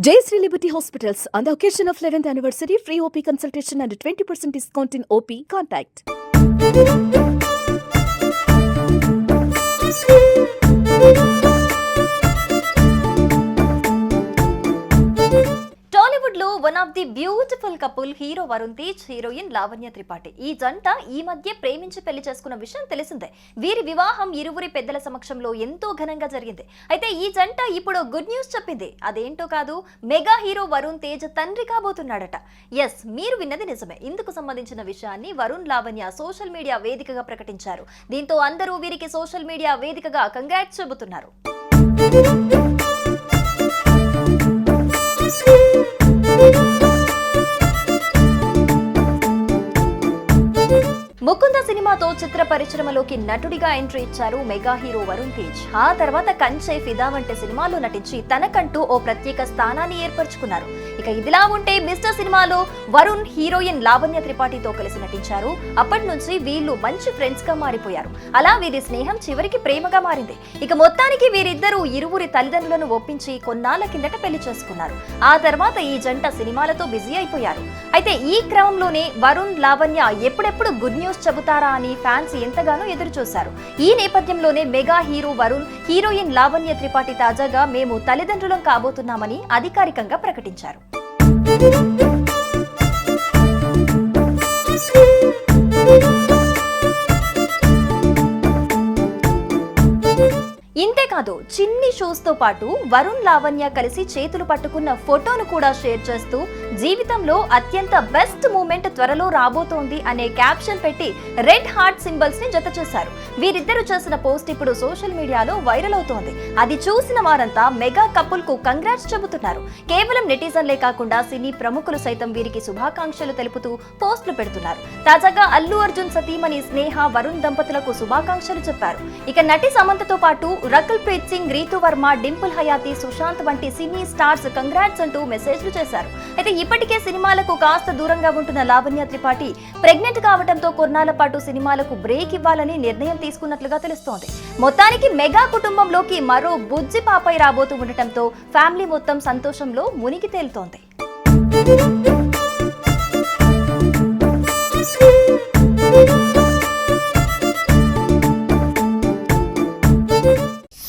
Jayashree Liberty Hospitals, on the occasion of 11th anniversary, free OP consultation and 20% discount in OP. Contact. Tollywood లో one of the beautiful couple hero Varun Tej, heroine Lavanya Tripathi. ఈ జంట ఈ మధ్య ప్రేమించి పెళ్లి చేసుకున్న విషయం తెలిసిందే. వీరి వివాహం ఇరువురి పెద్దల సమక్షంలో ఎంతో ఘనంగా జరిగింది. అయితే ఈ జంట ఇప్పుడు గుడ్ న్యూస్ చెప్పింది. అదేంటో కాదు, మెగా హీరో వరుణ్ తేజ్ తండ్రి కాబోతున్నాడట. ఎస్, మీరు విన్నది నిజమే. ఇందుకు సంబంధించిన విషయాన్ని వరుణ్, లావణ్య సోషల్ మీడియా వేదికగా ప్రకటించారు. దీంతో అందరూ వీరికి సోషల్ మీడియా వేదికగా కంగ్రాట్స్ చెబుతున్నారు. ముకుంద సినిమాతో చిత్ర పరిశ్రమలోకి నటుడిగా ఎంట్రీ ఇచ్చారు మెగా హీరో వరుణ్ తేజ్. ఆ తర్వాత కంచె, ఫిదా వంటి సినిమాల్లో నటించి తనకంటూ ఓ ప్రత్యేక స్థానాన్ని ఏర్పరచుకున్నారు. ఇక ఇదిలా ఉంటే మిస్టర్ సినిమాలో వరుణ్ హీరోయిన్ లావణ్య త్రిపాఠితో కలిసి నటించారు. అప్పటి నుంచి వీళ్ళు మంచి ఫ్రెండ్స్ గా మారిపోయారు. అలా వీరి స్నేహం చివరికి ప్రేమగా మారింది. ఇక మొత్తానికి వీరిద్దరూ ఇరువురి తల్లిదండ్రులను ఒప్పించి కొన్నాళ్ల కిందట పెళ్లి చేసుకున్నారు. ఆ తర్వాత ఈ జంట సినిమాలతో బిజీ అయిపోయారు. అయితే ఈ క్రమంలోనే వరుణ్, లావణ్య ఎప్పుడెప్పుడు గుడ్ న్యూస్ చెబుతారా అని ఫ్యాన్స్ ఎంతగానో ఎదురు చూశారు. ఈ నేపథ్యంలోనే mega hero Varun, heroine Lavanya Tripathi తాజాగా మేము తల్లిదండ్రులం కాబోతున్నామని అధికారికంగా ప్రకటించారు. ఇంతేకాదు, చిన్ని షూస్ తో పాటు వరుణ్, లావణ్య కలిసి చేతులు పట్టుకున్న ఫోటోను కూడా షేర్ చేస్తూ జీవితంలో అత్యంత బెస్ట్ మూమెంట్ త్వరలో రాబోతోంది అనే క్యాప్షన్ పెట్టి రెడ్ హార్ట్ సింబల్స్ ని జత చేశారు. వీరిద్దరూ చేసిన పోస్ట్ ఇప్పుడు సోషల్ మీడియాలో వైరల్ అవుతోంది. అది చూసిన వారంతా మెగా కపుల్ కు కంగ్రాట్స్ చెబుతున్నారు. కేవలం నెటిజన్లే కాకుండా సినీ ప్రముఖులు సైతం వీరికి శుభాకాంక్షలు తెలుపుతూ పోస్టులు పెడుతున్నారు. తాజాగా అల్లు అర్జున్ సతీమణి స్నేహ, వరుణ్ దంపతులకు శుభాకాంక్షలు చెప్పారు. ఇక నటి సమంతతో పాటు రకుల్ ప్రీత్ సింగ్, రీతు వర్మ, డింపుల్ హయాతి, సుశాంత్ వంటి సినీ స్టార్స్ కంగ్రాట్స్ అంటూ మెసేజ్లు చేశారు. అయితే ఇప్పటికే సినిమాలకు కాస్త దూరంగా ఉంటున్న లావణ్య త్రిపాఠి ప్రెగ్నెంట్ కావడంతో కొన్నాళ్ల పాటు సినిమాలకు బ్రేక్ ఇవ్వాలని నిర్ణయం తీసుకున్నట్లుగా తెలుస్తోంది. మొత్తానికి మెగా కుటుంబంలోకి మరో బుజ్జి పాపై రాబోతూ ఉండటంతో ఫ్యామిలీ మొత్తం సంతోషంలో మునిగి తేలుతోంది.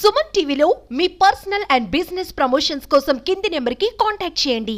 సుమన్ టీవీలో మీ పర్సనల్ అండ్ బిజినెస్ ప్రమోషన్స్ కోసం కింది నెంబర్కి కాంటాక్ట్ చేయండి.